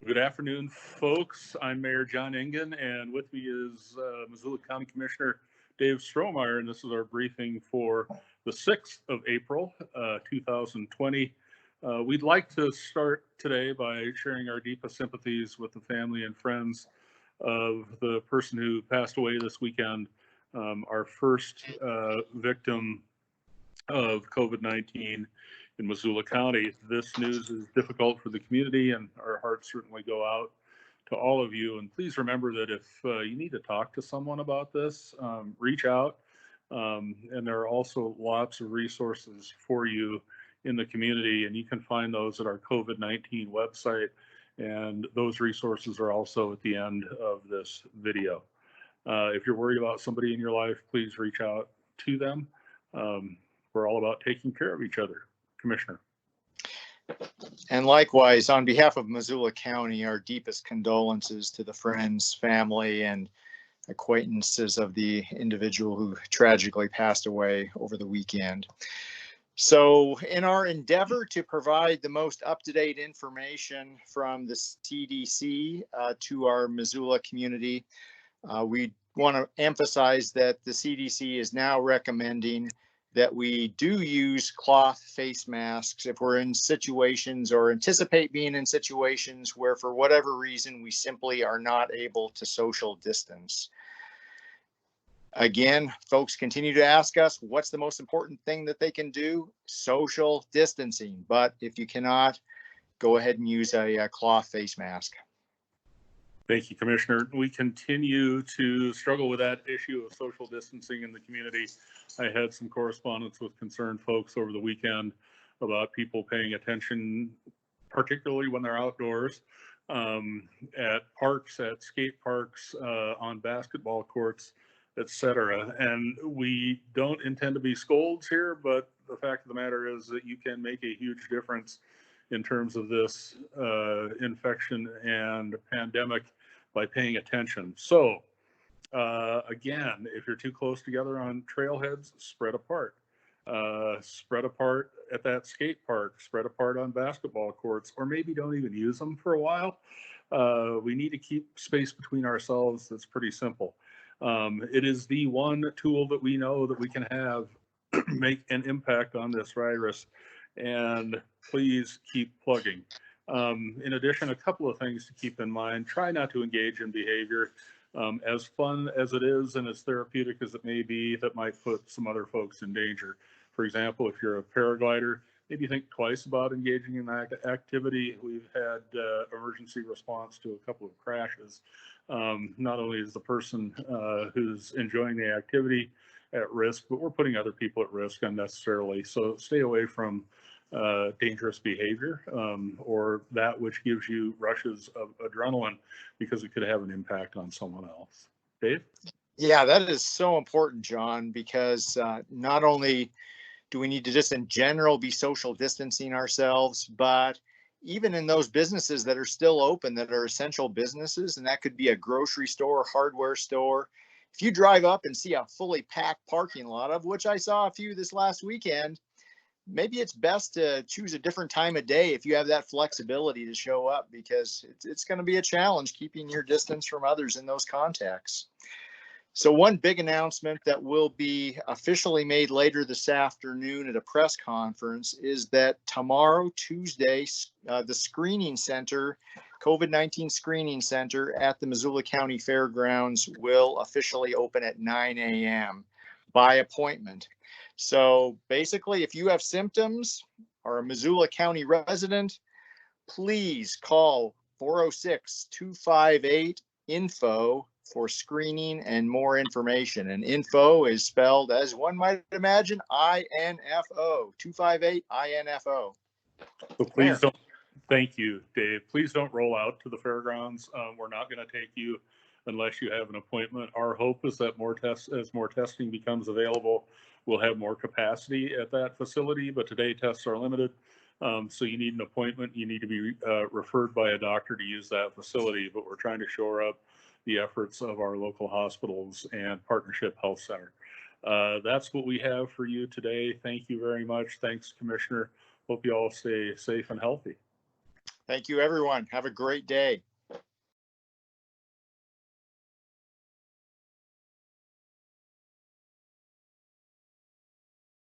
Good afternoon, folks. I'm Mayor John Engen, and with me is Missoula County Commissioner Dave Strohmeyer, and this is our briefing for the 6th of April, 2020. We'd like to start today by sharing our deepest sympathies with the family and friends of the person who passed away this weekend, our first victim of COVID-19 in Missoula County. This news is difficult for the community, and our hearts certainly go out to all of you. And please remember that if you need to talk to someone about this, reach out. And there are also lots of resources for you in the community, and you can find those at our COVID-19 website. And those resources are also at the end of this video. If you're worried about somebody in your life, please reach out to them. We're all about taking care of each other. Commissioner. And likewise, on behalf of Missoula County, our deepest condolences to the friends, family, and acquaintances of the individual who tragically passed away over the weekend. So in our endeavor to provide the most up-to-date information from the CDC to our Missoula community, we want to emphasize that the CDC is now recommending that we do use cloth face masks if we're in situations or anticipate being in situations where for whatever reason we simply are not able to social distance. Again, folks continue to ask us what's the most important thing that they can do? Social distancing. But if you cannot, go ahead and use a cloth face mask. Thank you, Commissioner. We continue to struggle with that issue of social distancing in the community. I had some correspondence with concerned folks over the weekend about people paying attention, particularly when they're outdoors, at parks, at skate parks, on basketball courts, etc. And we don't intend to be scolds here, but the fact of the matter is that you can make a huge difference in terms of this infection and pandemic by paying attention. So again, if you're too close together on trailheads, spread apart. Spread apart at that skate park, spread apart on basketball courts, or maybe don't even use them for a while. We need to keep space between ourselves. That's pretty simple. It is the one tool that we know that we can have make an impact on this virus, and please keep plugging. In addition, a couple of things to keep in mind. Try not to engage in behavior as fun as it is and as therapeutic as it may be that might put some other folks in danger. For example, if you're a paraglider, maybe think twice about engaging in that activity. We've had emergency response to a couple of crashes. Not only is the person who's enjoying the activity at risk, but we're putting other people at risk unnecessarily. So stay away from dangerous behavior or that which gives you rushes of adrenaline, because it could have an impact on someone else. Dave? Yeah, that is so important, John, because not only do we need to just in general be social distancing ourselves, but even in those businesses that are still open, that are essential businesses, and that could be a grocery store, hardware store. If you drive up and see a fully packed parking lot, of which I saw a few this last weekend, maybe it's best to choose a different time of day if you have that flexibility to show up, because it's going to be a challenge keeping your distance from others in those contexts. So one big announcement that will be officially made later this afternoon at a press conference is that tomorrow, Tuesday, the screening center, COVID-19 screening center at the Missoula County Fairgrounds will officially open at 9 a.m. by appointment. So basically, if you have symptoms or a Missoula County resident, please call 406-258-INFO for screening and more information. And info is spelled, as one might imagine, INFO, 258-INFO. So please don't, thank you, Dave. Please don't roll out to the fairgrounds. We're not going to take you unless you have an appointment. Our hope is that as more testing becomes available, we'll have more capacity at that facility, but today tests are limited. So you need an appointment. You need to be referred by a doctor to use that facility, but we're trying to shore up the efforts of our local hospitals and Partnership Health Center. That's what we have for you today. Thank you very much. Thanks, Commissioner. Hope you all stay safe and healthy. Thank you, everyone. Have a great day.